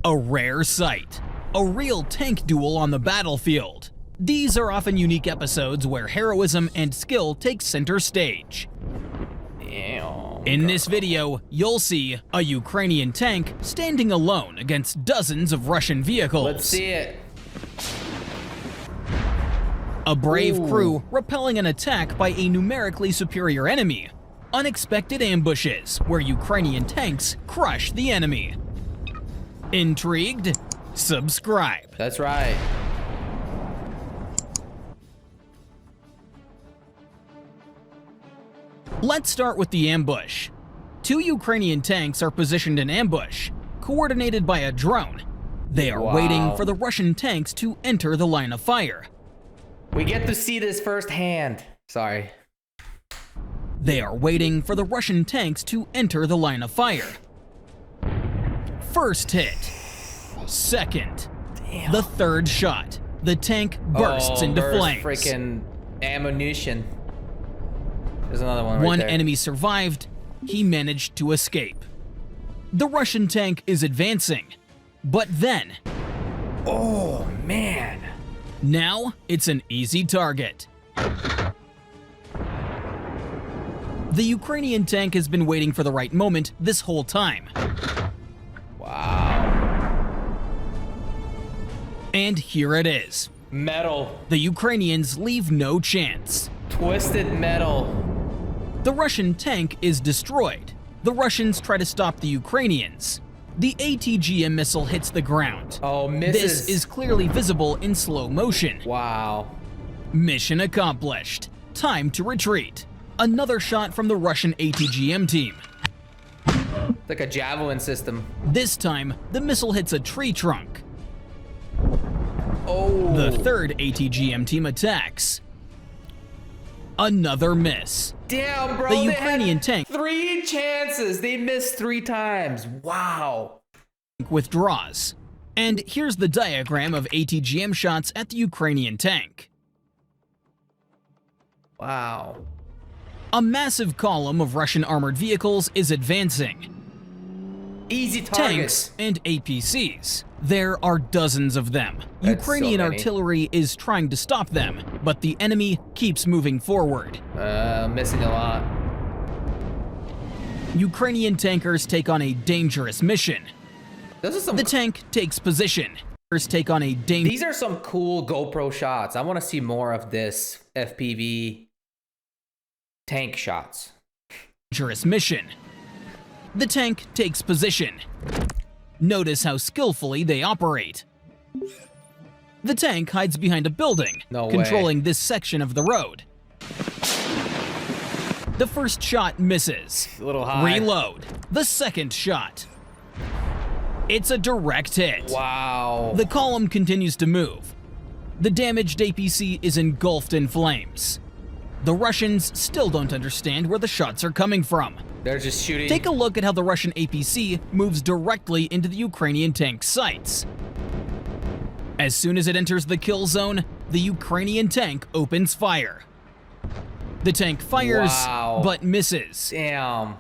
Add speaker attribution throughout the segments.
Speaker 1: A rare sight. A real tank duel on the battlefield. These are often unique episodes where heroism and skill take center stage. In this video, you'll see a Ukrainian tank standing alone against dozens of Russian vehicles.
Speaker 2: Let's see it.
Speaker 1: A brave crew repelling an attack by a numerically superior enemy. Unexpected ambushes where Ukrainian tanks crush the enemy. Intrigued? Subscribe.
Speaker 2: That's right.
Speaker 1: Let's start with the ambush. Two Ukrainian tanks are positioned in ambush, coordinated by a drone. They are waiting for the Russian tanks to enter the line of fire.
Speaker 2: We get to see this firsthand. Sorry.
Speaker 1: They are waiting for the Russian tanks to enter the line of fire. First hit. Second.
Speaker 2: Damn.
Speaker 1: The third shot. The tank bursts into flames.
Speaker 2: Freaking ammunition. There's another one right
Speaker 1: One
Speaker 2: there.
Speaker 1: enemy survived. He managed to escape. The Russian tank is advancing. But then,
Speaker 2: Oh, man.
Speaker 1: now it's an easy target. The Ukrainian tank has been waiting for the right moment this whole time.
Speaker 2: Wow.
Speaker 1: And here it is.
Speaker 2: Metal.
Speaker 1: The Ukrainians leave no chance.
Speaker 2: Twisted metal.
Speaker 1: The Russian tank is destroyed. The Russians try to stop the Ukrainians. The ATGM missile hits the ground.
Speaker 2: Oh, misses.
Speaker 1: This is clearly visible in slow motion.
Speaker 2: Wow.
Speaker 1: Mission accomplished. Time to retreat. Another shot from the Russian ATGM team.
Speaker 2: It's like a javelin system.
Speaker 1: This time, the missile hits a tree trunk.
Speaker 2: Oh.
Speaker 1: The third ATGM team attacks. Another miss.
Speaker 2: Damn, bro.
Speaker 1: The
Speaker 2: they
Speaker 1: Ukrainian
Speaker 2: had
Speaker 1: tank
Speaker 2: 3 chances. They missed 3 times. Wow.
Speaker 1: withdraws. And here's the diagram of ATGM shots at the Ukrainian tank.
Speaker 2: Wow.
Speaker 1: A massive column of Russian armored vehicles is advancing.
Speaker 2: Easy
Speaker 1: Tanks
Speaker 2: targets.
Speaker 1: and APCs. There are dozens of them.
Speaker 2: That's
Speaker 1: Ukrainian
Speaker 2: so many.
Speaker 1: artillery is trying to stop them, but the enemy keeps moving forward.
Speaker 2: Missing a lot.
Speaker 1: Ukrainian tankers take on a dangerous mission.
Speaker 2: Those are some.
Speaker 1: The tank takes position. Tankers take on a
Speaker 2: These are some cool GoPro shots. I want to see more of this FPV tank shots.
Speaker 1: dangerous mission. The tank takes position. Notice how skillfully they operate. The tank hides behind a building,
Speaker 2: No
Speaker 1: controlling this section of the road. The first shot misses.
Speaker 2: A little high.
Speaker 1: Reload. The second shot. It's a direct hit.
Speaker 2: Wow.
Speaker 1: The column continues to move. The damaged APC is engulfed in flames. The Russians still don't understand where the shots are coming from.
Speaker 2: They're just shooting.
Speaker 1: Take a look at how the Russian APC moves directly into the Ukrainian tank's sights. As soon as it enters the kill zone, the Ukrainian tank opens fire. The tank fires,
Speaker 2: Wow.
Speaker 1: but misses.
Speaker 2: Damn.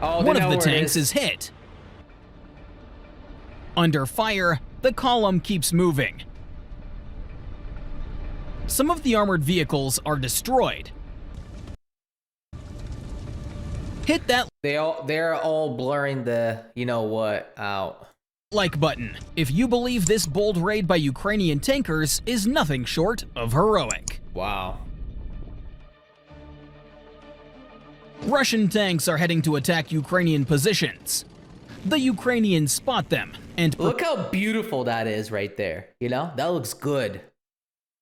Speaker 2: Oh,
Speaker 1: One of the tanks is hit. Under fire, the column keeps moving. Some of the armored vehicles are destroyed. Hit that
Speaker 2: They're all blurring the you know what out.
Speaker 1: like button if you believe this bold raid by Ukrainian tankers is nothing short of heroic.
Speaker 2: Wow.
Speaker 1: Russian tanks are heading to attack Ukrainian positions. The Ukrainians spot them and
Speaker 2: Look how beautiful that is right there. You know? That looks good.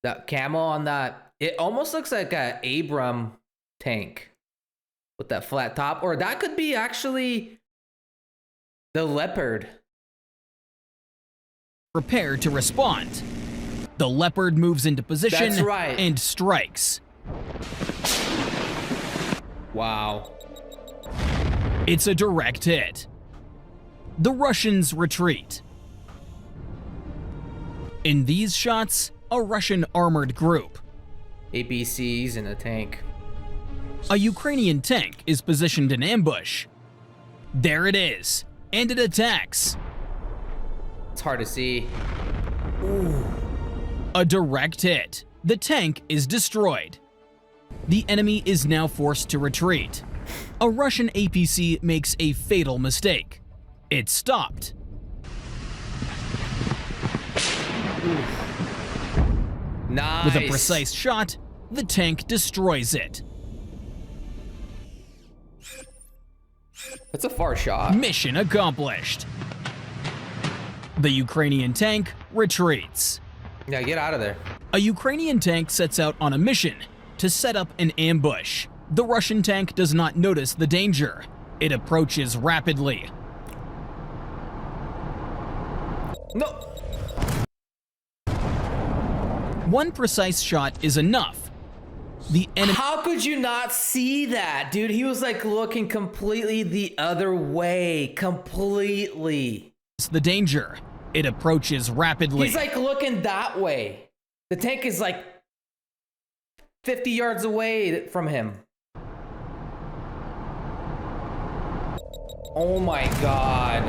Speaker 2: That camo on that, it almost looks like a Abram tank with that flat top. Or that could be actually the Leopard.
Speaker 1: prepare to respond. The Leopard moves into position
Speaker 2: That's right.
Speaker 1: and strikes.
Speaker 2: Wow.
Speaker 1: It's a direct hit. The Russians retreat. In these shots, a Russian armored group.
Speaker 2: APCs in a tank.
Speaker 1: A Ukrainian tank is positioned in ambush. There it is, and it attacks.
Speaker 2: It's hard to see.
Speaker 1: A direct hit. The tank is destroyed. The enemy is now forced to retreat. A Russian APC makes a fatal mistake. It stopped.
Speaker 2: Nice.
Speaker 1: With a precise shot, the tank destroys it.
Speaker 2: That's a far shot.
Speaker 1: Mission accomplished. The Ukrainian tank retreats.
Speaker 2: Yeah, get out of there.
Speaker 1: A Ukrainian tank sets out on a mission to set up an ambush. The Russian tank does not notice the danger. It approaches rapidly.
Speaker 2: No.
Speaker 1: One precise shot is enough. The enemy.
Speaker 2: How could you not see that, dude? He was like looking completely the other way. Completely.
Speaker 1: The danger. It approaches rapidly.
Speaker 2: He's like looking that way. The tank is like 50 yards away from him. Oh my god.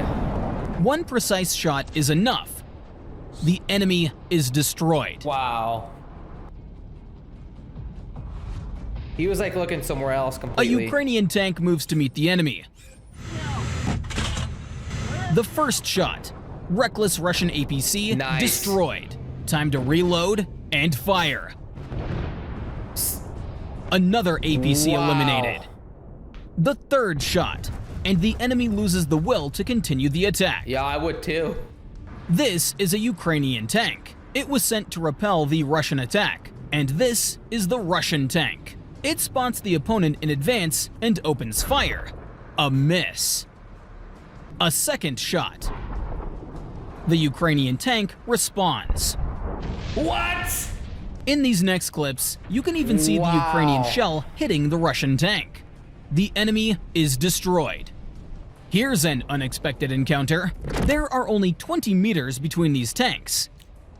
Speaker 1: One precise shot is enough. The enemy is destroyed.
Speaker 2: Wow. He was like looking somewhere else
Speaker 1: A
Speaker 2: completely.
Speaker 1: Ukrainian tank moves to meet the enemy. The first shot. Reckless Russian APC
Speaker 2: Nice.
Speaker 1: destroyed. Time to reload and fire. Another APC
Speaker 2: Wow.
Speaker 1: eliminated. The third shot, and the enemy loses the will to continue the attack.
Speaker 2: Yeah, I would too.
Speaker 1: This is a Ukrainian tank. It was sent to repel the Russian attack, and this is the Russian tank. It spots the opponent in advance and opens fire. A miss. A second shot. The Ukrainian tank responds.
Speaker 2: What?
Speaker 1: In these next clips, you can even see the Ukrainian shell hitting the Russian tank. The enemy is destroyed. Here's an unexpected encounter. There are only 20 meters between these tanks.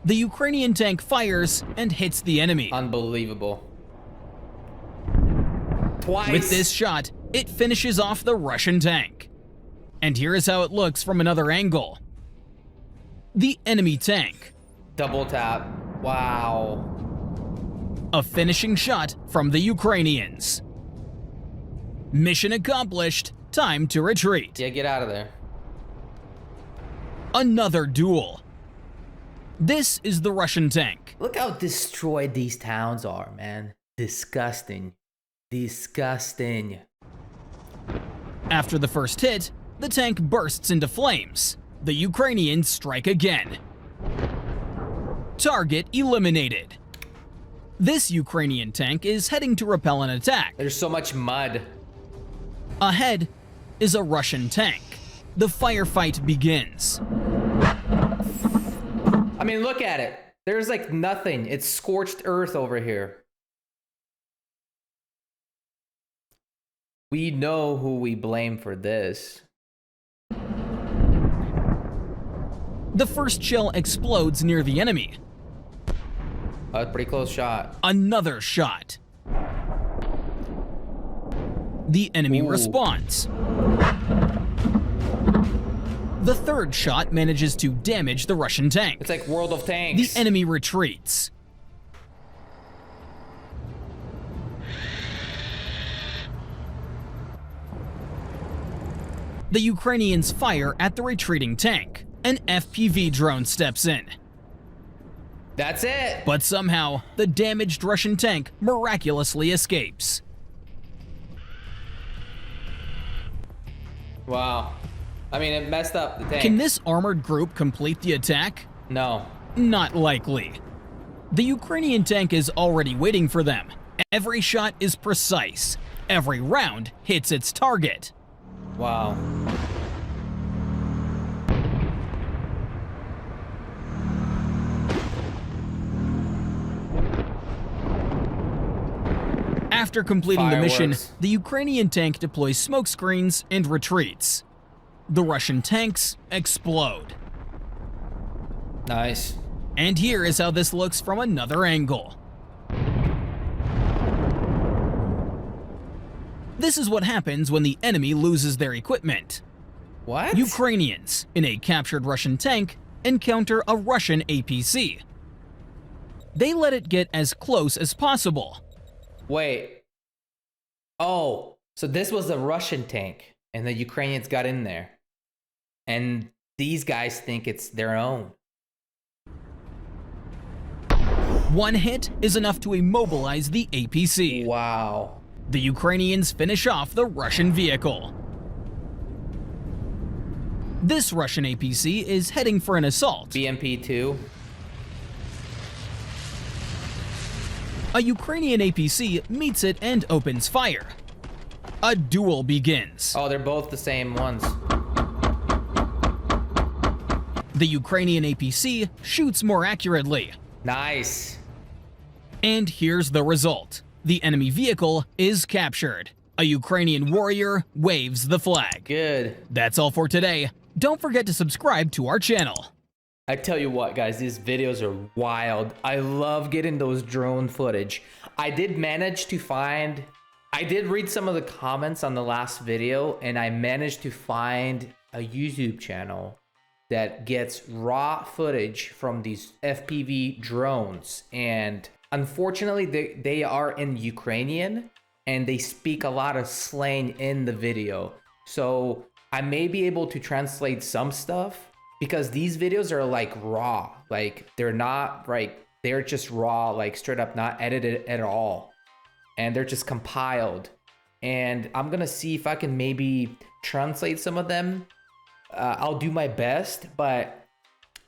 Speaker 1: The Ukrainian tank fires and hits the enemy.
Speaker 2: Unbelievable. Twice.
Speaker 1: With this shot, it finishes off the Russian tank. And here is how it looks from another angle. The enemy tank.
Speaker 2: Double tap. Wow.
Speaker 1: A finishing shot from the Ukrainians. Mission accomplished. Time to retreat.
Speaker 2: Yeah, get out of there.
Speaker 1: Another duel. This is the Russian tank.
Speaker 2: Look how destroyed these towns are, man. Disgusting. Disgusting.
Speaker 1: After the first hit, the tank bursts into flames. The Ukrainians strike again. Target eliminated. This Ukrainian tank is heading to repel an attack.
Speaker 2: There's so much mud.
Speaker 1: Ahead is a Russian tank. The firefight begins.
Speaker 2: I mean, look at it. There's like nothing. It's scorched earth over here. We know who we blame for this.
Speaker 1: The first shell explodes near the enemy.
Speaker 2: A pretty close shot.
Speaker 1: Another shot. The enemy
Speaker 2: Ooh.
Speaker 1: responds. The third shot manages to damage the Russian tank.
Speaker 2: It's like World of Tanks.
Speaker 1: The enemy retreats. The Ukrainians fire at the retreating tank. An FPV drone steps in.
Speaker 2: That's it.
Speaker 1: But somehow, the damaged Russian tank miraculously escapes.
Speaker 2: Wow. I mean, it messed up the tank.
Speaker 1: Can this armored group complete the attack?
Speaker 2: No.
Speaker 1: Not likely. The Ukrainian tank is already waiting for them. Every shot is precise. Every round hits its target.
Speaker 2: Wow.
Speaker 1: After completing the mission,
Speaker 2: Fireworks.
Speaker 1: the Ukrainian tank deploys smoke screens and retreats. The Russian tanks explode.
Speaker 2: Nice.
Speaker 1: And here is how this looks from another angle. This is what happens when the enemy loses their equipment.
Speaker 2: What?
Speaker 1: Ukrainians, in a captured Russian tank, encounter a Russian APC. They let it get as close as possible.
Speaker 2: Wait. Oh, so this was a Russian tank, and the Ukrainians got in there. And these guys think it's their own.
Speaker 1: One hit is enough to immobilize the APC.
Speaker 2: Wow.
Speaker 1: The Ukrainians finish off the Russian vehicle. This Russian APC is heading for an assault.
Speaker 2: BMP-2.
Speaker 1: A Ukrainian APC meets it and opens fire. A duel begins.
Speaker 2: Oh, they're both the same ones.
Speaker 1: The Ukrainian APC shoots more accurately.
Speaker 2: Nice.
Speaker 1: And here's the result. The enemy vehicle is captured. A Ukrainian warrior waves the flag.
Speaker 2: Good.
Speaker 1: That's all for today. Don't forget to subscribe to our channel.
Speaker 2: I tell you what, guys, these videos are wild. I love getting those drone footage. I did read some of the comments on the last video, and I managed to find a YouTube channel that gets raw footage from these FPV drones. And unfortunately, they are in Ukrainian, and they speak a lot of slang in the video. So I may be able to translate some stuff, because these videos are like raw. Like they're just raw, like straight up not edited at all. And they're just compiled. And I'm gonna see if I can maybe translate some of them. I'll do my best, but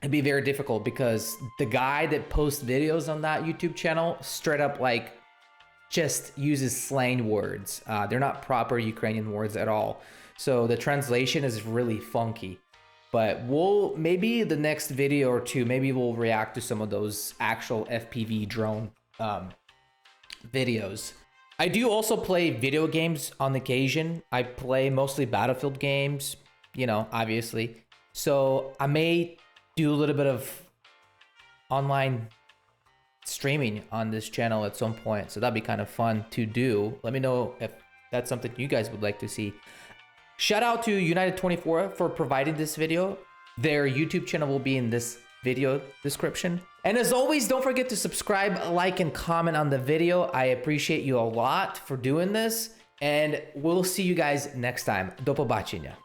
Speaker 2: it'd be very difficult because the guy that posts videos on that YouTube channel straight up like just uses slang words. They're not proper Ukrainian words at all. So the translation is really funky. But maybe the next video or two, maybe we'll react to some of those actual FPV drone videos. I do also play video games on occasion. I play mostly Battlefield games, obviously. So I may do a little bit of online streaming on this channel at some point. So that'd be kind of fun to do. Let me know if that's something you guys would like to see. Shout out to United24 for providing this video. Their YouTube channel will be in this video description. And as always, don't forget to subscribe, like, and comment on the video. I appreciate you a lot for doing this. And we'll see you guys next time. Do побачення.